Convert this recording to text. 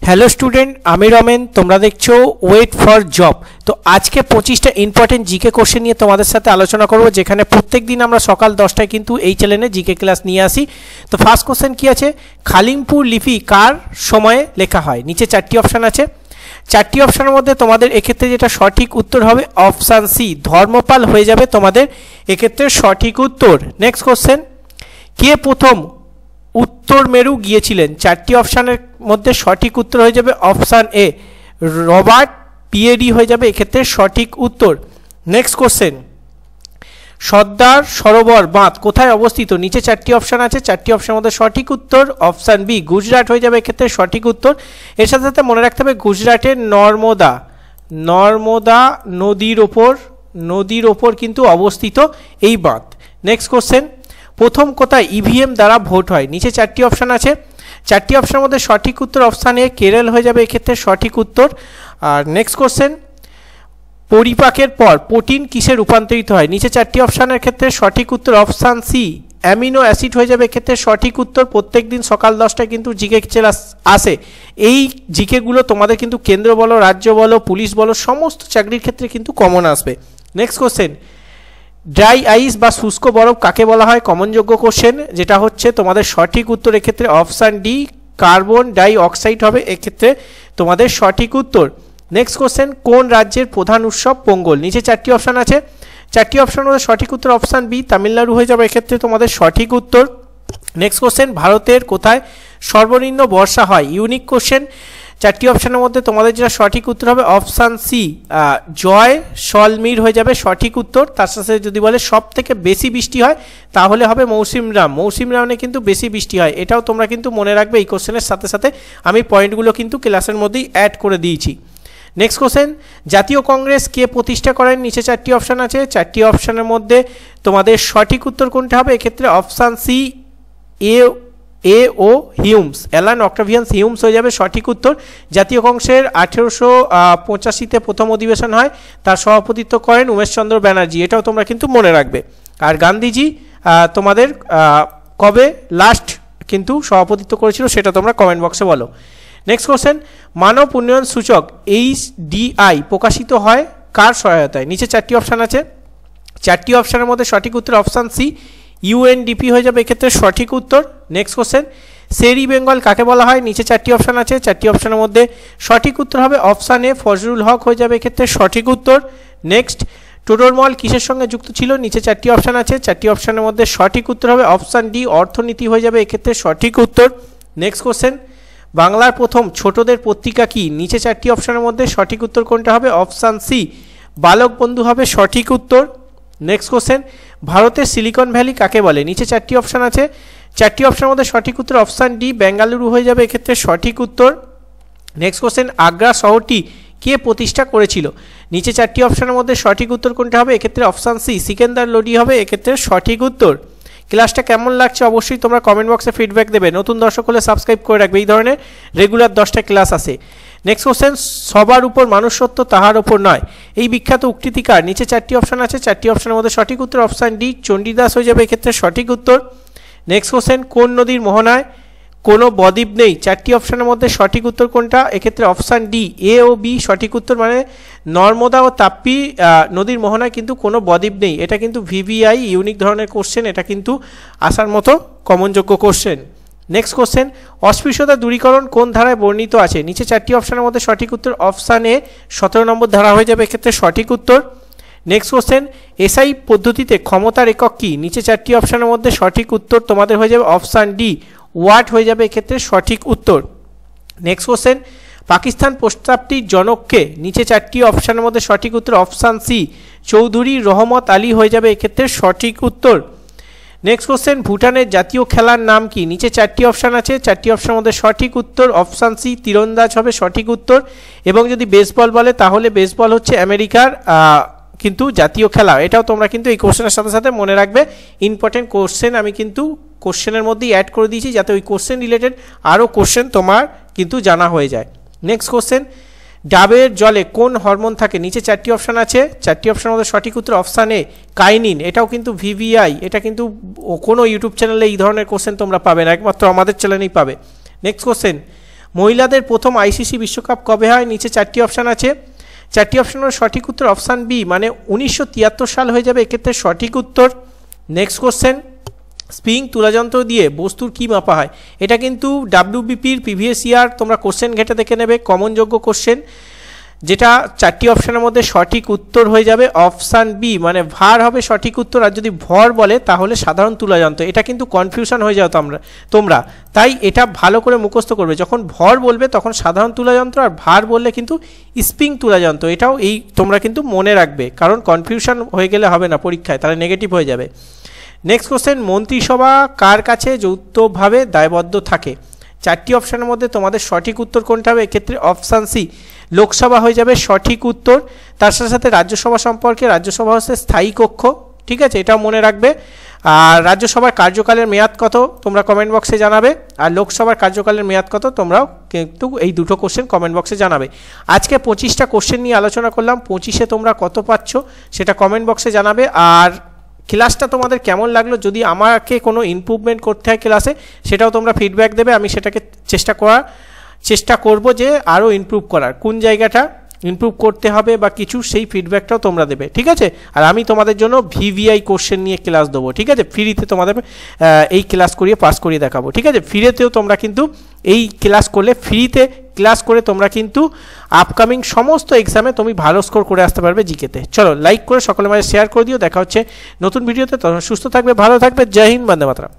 Hello student, আমি রমেন। তোমরা দেখছো ওয়েট ফর জব। তো আজকে 25টা ইম্পর্টেন্ট জিকে কোশ্চেন নিয়ে তোমাদের সাথে আলোচনা করব, যেখানে প্রত্যেক দিন আমরা সকাল 10টায় কিন্তু এই চ্যানেলে জিকে ক্লাস নিয়ে আসি। তো ফার্স্ট কোশ্চেন কি আছে, খালিমপুর লিপি কার সময়ে লেখা হয়? নিচে 4টি অপশান আছে। 4টি অপশানের মধ্যে তোমাদের এক্ষেত্রে যেটা সঠিক উত্তর হবে অপশান সি, ধর্মপাল হয়ে যাবে তোমাদের এক্ষেত্রে সঠিক উত্তর। নেক্সট কোশ্চেন, কে প্রথম উত্তর মেরু গিয়েছিলেন? 4টি অপশানের মধ্যে সঠিক উত্তর হয়ে যাবে অপশান এ, রবার্ট পিএডি হয়ে যাবে এক্ষেত্রে সঠিক উত্তর। নেক্সট কোশ্চেন, সর্দার সরোবর বাঁধ কোথায় অবস্থিত? নিচে 4টি অপশান আছে। 4টি অপশানের মধ্যে সঠিক উত্তর অপশান বি, গুজরাট হয়ে যাবে এক্ষেত্রে সঠিক উত্তর। এর সাথে সাথে মনে রাখতে হবে গুজরাটের নর্মদা নদীর ওপর কিন্তু অবস্থিত এই বাঁধ। নেক্সট কোশ্চেন, প্রথম কোথায় ইভিএম দ্বারা ভোট হয়? নিচে 4টি অপশান আছে। 4টি অপশানের মধ্যে সঠিক উত্তর অপশান এ, কেরল হয়ে যাবে এক্ষেত্রে সঠিক উত্তর। আর নেক্সট কোশ্চেন, পরিপাকের পর প্রোটিন কিসে রূপান্তরিত হয়? নিচে 4টি অপশানের ক্ষেত্রে সঠিক উত্তর অপশান সি, অ্যামিনো অ্যাসিড হয়ে যাবে এক্ষেত্রে সঠিক উত্তর। প্রত্যেক দিন সকাল 10টায় কিন্তু জিকে আসে। এই জিকেগুলো তোমাদের কিন্তু কেন্দ্র বলো, রাজ্য বলো, পুলিশ বলো, সমস্ত চাকরির ক্ষেত্রে কিন্তু কমন আসবে। নেক্সট কোশ্চেন, ড্রাই আইস বা শুষ্ক বরফ কাকে বলা হয়? কমনযোগ্য কোশ্চেন, যেটা হচ্ছে তোমাদের সঠিক উত্তর এক্ষেত্রে option D, carbon die oxide হবে এক্ষেত্রে তোমাদের সঠিক উত্তর। নেক্সট কোশ্চেন, কোন রাজ্যের প্রধান উৎসব পোঙ্গল? নিচে 4টি অপশান আছে। 4টি অপশানের মধ্যে সঠিক উত্তর অপশান বি, তামিলনাড়ু হয়ে যাবে এক্ষেত্রে তোমাদের সঠিক উত্তর। নেক্সট কোশ্চেন, ভারতের কোথায় সর্বনিম্ন বর্ষা হয়? Unique question. 4টি অপশানের মধ্যে তোমাদের যেটা সঠিক উত্তর হবে অপশান সি, জয়সলমীর হয়ে যাবে সঠিক উত্তর। তার সাথে যদি বলে সব থেকে বেশি বৃষ্টি হয় তাহলে হবে মৌসিমরামে কিন্তু বেশি বৃষ্টি হয়। এটাও তোমরা কিন্তু মনে রাখবে। এই কোশ্চেনের সাথে সাথে আমি পয়েন্টগুলো কিন্তু ক্লাসের মধ্যেই অ্যাড করে দিয়েছি। নেক্সট কোশ্চেন, জাতীয় কংগ্রেস কে প্রতিষ্ঠা করেন? নিচে 4টি অপশান আছে। 4টি অপশানের মধ্যে তোমাদের সঠিক উত্তর কোনটা হবে? এক্ষেত্রে অপশান সি, ও হিউমস, অ্যালান অক্টাভিয়ান হিউমস হয়ে যাবে সঠিক উত্তর। জাতীয় কংগ্রেসের 1885-তে প্রথম অধিবেশন হয়, তার সভাপতিত্ব করেন উমেশচন্দ্র ব্যানার্জি। এটাও তোমরা কিন্তু মনে রাখবে। আর গান্ধীজি তোমাদের কবে লাস্ট কিন্তু সভাপতিত্ব করেছিল সেটা তোমরা কমেন্ট বক্সে বলো। নেক্সট কোশ্চেন, মানব উন্নয়ন সূচক HDI প্রকাশিত হয় কার সহায়তায়? নিচে 4টি অপশান আছে। 4টি অপশানের মধ্যে সঠিক উত্তর অপশান সি, UNDP হয়ে যাবে এক্ষেত্রে সঠিক উত্তর। নেক্সট কোশ্চেন, শেরি বেঙ্গল কাকে বলা হয়? নিচে 4টি অপশান আছে। 4টি অপশানের মধ্যে সঠিক উত্তর হবে অপশান এ, ফজলুল হক হয়ে যাবে এক্ষেত্রে সঠিক উত্তর। নেক্সট, টোডরমল কিসের সঙ্গে যুক্ত ছিল? নিচে 4টি অপশান আছে। 4টি অপশানের মধ্যে সঠিক উত্তর হবে অপশান ডি, অর্থনীতি হয়ে যাবে এক্ষেত্রে সঠিক উত্তর। নেক্সট কোশ্চেন, বাংলার প্রথম ছোটদের পত্রিকা কি? নিচে 4টি অপশানের মধ্যে সঠিক উত্তর কোনটা হবে? অপশান সি, বালক বন্ধু হবে সঠিক উত্তর। নেক্সট কোশ্চেন, ভারতের সিলিকন ভ্যালি কাকে বলে? নিচে 4টি অপশান আছে। 4টি অপশানের মধ্যে সঠিক উত্তর অপশান ডি, বেঙ্গালুরু হয়ে যাবে এক্ষেত্রে সঠিক উত্তর। নেক্সট কোশ্চেন, আগ্রা শহরটি কে প্রতিষ্ঠা করেছিল? নিচে 4টি অপশানের মধ্যে সঠিক উত্তর কোনটা হবে? এক্ষেত্রে অপশান সি, সিকেন্দার লোডি হবে এক্ষেত্রে সঠিক উত্তর। ক্লাসটা কেমন লাগছে অবশ্যই তোমরা কমেন্ট বক্সে ফিডব্যাক দেবে। নতুন দর্শক হলে সাবস্ক্রাইব করে রাখবে, এই ধরনের রেগুলার 10টা ক্লাস আসে। নেক্সট কোশ্চেন, সবার উপর মানুষ সত্য তাহার উপর নয়, এই বিখ্যাত উক্তিটি কার? নিচে 4টি অপশান আছে। 4টি অপশানের মধ্যে সঠিক উত্তর অপশান ডি, চণ্ডীদাস হয়ে যাবে এক্ষেত্রে সঠিক উত্তর। নেক্সট কোশ্চেন, কোন নদীর মোহনায় কোনো বদ্বীপ নেই? 4টি অপশানের মধ্যে সঠিক উত্তর কোনটা? এক্ষেত্রে অপশান ডি, এ ও বি সঠিক উত্তর, মানে নর্মদা ও তাপ্তি নদীর মোহনায় কিন্তু কোনো বদ্বীপ নেই। এটা কিন্তু VVI ইউনিক ধরনের কোশ্চেন, এটা কিন্তু আসার মতো কমনযোগ্য কোশ্চেন। নেক্সট কোশ্চেন, অস্পৃশ্যতা দূরীকরণ কোন ধারায় বর্ণিত আছে? নিচে 4টি অপশানের মধ্যে সঠিক উত্তর অপশান এ, 17 নম্বর ধারা হয়ে যাবে এক্ষেত্রে সঠিক উত্তর। নেক্সট কোশ্চেন, SI পদ্ধতিতে ক্ষমতার একক কি? নিচে 4টি অপশানের মধ্যে সঠিক উত্তর তোমাদের হয়ে যাবে অপশান ডি, ওয়াট হয়ে যাবে এক্ষেত্রে সঠিক উত্তর। নেক্সট কোশ্চেন, পাকিস্তান প্রস্তাবটির জনককে? নিচে 4টি অপশানের মধ্যে সঠিক উত্তর অপশান সি, চৌধুরী রহমত আলী হয়ে যাবে এক্ষেত্রে সঠিক উত্তর। নেক্সট কোশ্চেন, ভুটানের জাতীয় খেলার নাম কি? নিচে 4টি অপশান আছে। 4টি অপশানের মধ্যে সঠিক উত্তর অপশান সি, তীরন্দাজ হবে সঠিক উত্তর। এবং যদি বেসবল বলে তাহলে বেসবল হচ্ছে আমেরিকার কিন্তু জাতীয় খেলা। এটাও তোমরা কিন্তু এই কোশ্চেনের সাথে সাথে মনে রাখবে। ইম্পর্টেন্ট কোশ্চেন আমি কিন্তু কোশ্চেনের মধ্যেই অ্যাড করে দিয়েছি, যাতে ওই কোশ্চেন রিলেটেড আরও কোশ্চেন তোমার কিন্তু জানা হয়ে যায়। নেক্সট কোশ্চেন, ডাবের জলে কোন হরমোন থাকে? নিচে 4টি অপশান আছে। 4টি অপশানের মধ্যে সঠিক উত্তর অপশান এ, কাইনিন। এটাও কিন্তু VVI, এটা কিন্তু কোনো ইউটিউব চ্যানেলে এই ধরনের কোশ্চেন তোমরা পাবে না, একমাত্র আমাদের চ্যানেলেই পাবে। নেক্সট কোশ্চেন, মহিলাদের প্রথম আইসিসি বিশ্বকাপ কবে হয়? নিচে 4টি অপশান আছে, 4টি অপশানের সঠিক উত্তর অপশান বি, মানে 1973 সাল হয়ে যাবে এক্ষেত্রে সঠিক উত্তর। নেক্সট কোশ্চেন, স্প্রিং তুলাযন্ত্র দিয়ে বস্তুর কি মাপা হয়? এটা কিন্তু ডাব্লিউবিপির প্রিভিয়াস ইয়ার তোমরা কোশ্চেন ঘেটে দেখে নেবে, কমনযোগ্য কোশ্চেন, যেটা 4টি অপশানের মধ্যে সঠিক উত্তর হয়ে যাবে অপশান বি, মানে ভার হবে সঠিক উত্তর। আর যদি ভর বলে তাহলে সাধারণ তুলাযন্ত্র। এটা কিন্তু কনফিউশন হয়ে যাও তোমরা, তাই এটা ভালো করে মুখস্থ করবে। যখন ভর বলবে তখন সাধারণ তুলাযন্ত্র, আর ভার বললে কিন্তু স্প্রিং তুলাযন্ত্র। এটাও তোমরা কিন্তু মনে রাখবে, কারণ কনফিউশন হয়ে গেলে হবে না পরীক্ষায়, তাহলে নেগেটিভ হয়ে যাবে। নেক্সট কোশ্চেন, মন্ত্রিসভা কার কাছে যৌথভাবে দায়বদ্ধ থাকে? 4টি অপশানের মধ্যে তোমাদের সঠিক উত্তর কোনটা হবে? এক্ষেত্রে অপশান সি, লোকসভা হয়ে যাবে সঠিক উত্তর। তার সাথে সাথে রাজ্যসভা সম্পর্কে, রাজ্যসভা হচ্ছে স্থায়ী কক্ষ, ঠিক আছে, এটাও মনে রাখবে। আর রাজ্যসভার কার্যকালের মেয়াদ কত তোমরা কমেন্ট বক্সে জানাবে, আর লোকসভার কার্যকালের মেয়াদ কত তোমরাও কিন্তু এই দুটো কোশ্চেন কমেন্ট বক্সে জানাবে। আজকে 25টা কোশ্চেন নিয়ে আলোচনা করলাম, 25-এ তোমরা কত পাচ্ছ সেটা কমেন্ট বক্সে জানাবে। আর ক্লাসটা তোমাদের কেমন লাগলো, যদি আমাকে কোনো ইমপ্রুভমেন্ট করতে হয় ক্লাসে সেটাও তোমরা ফিডব্যাক দেবে, আমি সেটাকে চেষ্টা করব যে আরও ইমপ্রুভ করার, কোন জায়গাটা ইমপ্রুভ করতে হবে বা কিছু, সেই ফিডব্যাকটাও তোমরা দেবে, ঠিক আছে। আর আমি তোমাদের জন্য ভিভিআই কোশ্চেন নিয়ে ক্লাস দেবো, ঠিক আছে, ফ্রিতে তোমাদের এই ক্লাস করিয়ে পাস করিয়ে দেখাবো, ঠিক আছে। ফ্রিতেও তোমরা কিন্তু এই ক্লাস করলে, ফ্রিতে ক্লাস করে তোমরা কিন্তু আপকামিং সমস্ত এক্সামে তুমি ভালো স্কোর করে আসতে পারবে জিকেতে। চলো লাইক করে সকলের মাঝে শেয়ার করে দিও। দেখা হচ্ছে নতুন ভিডিওতে, তখন সুস্থ থাকবে, ভালো থাকবে। জয় হিন্দ, বন্দে মাতরম।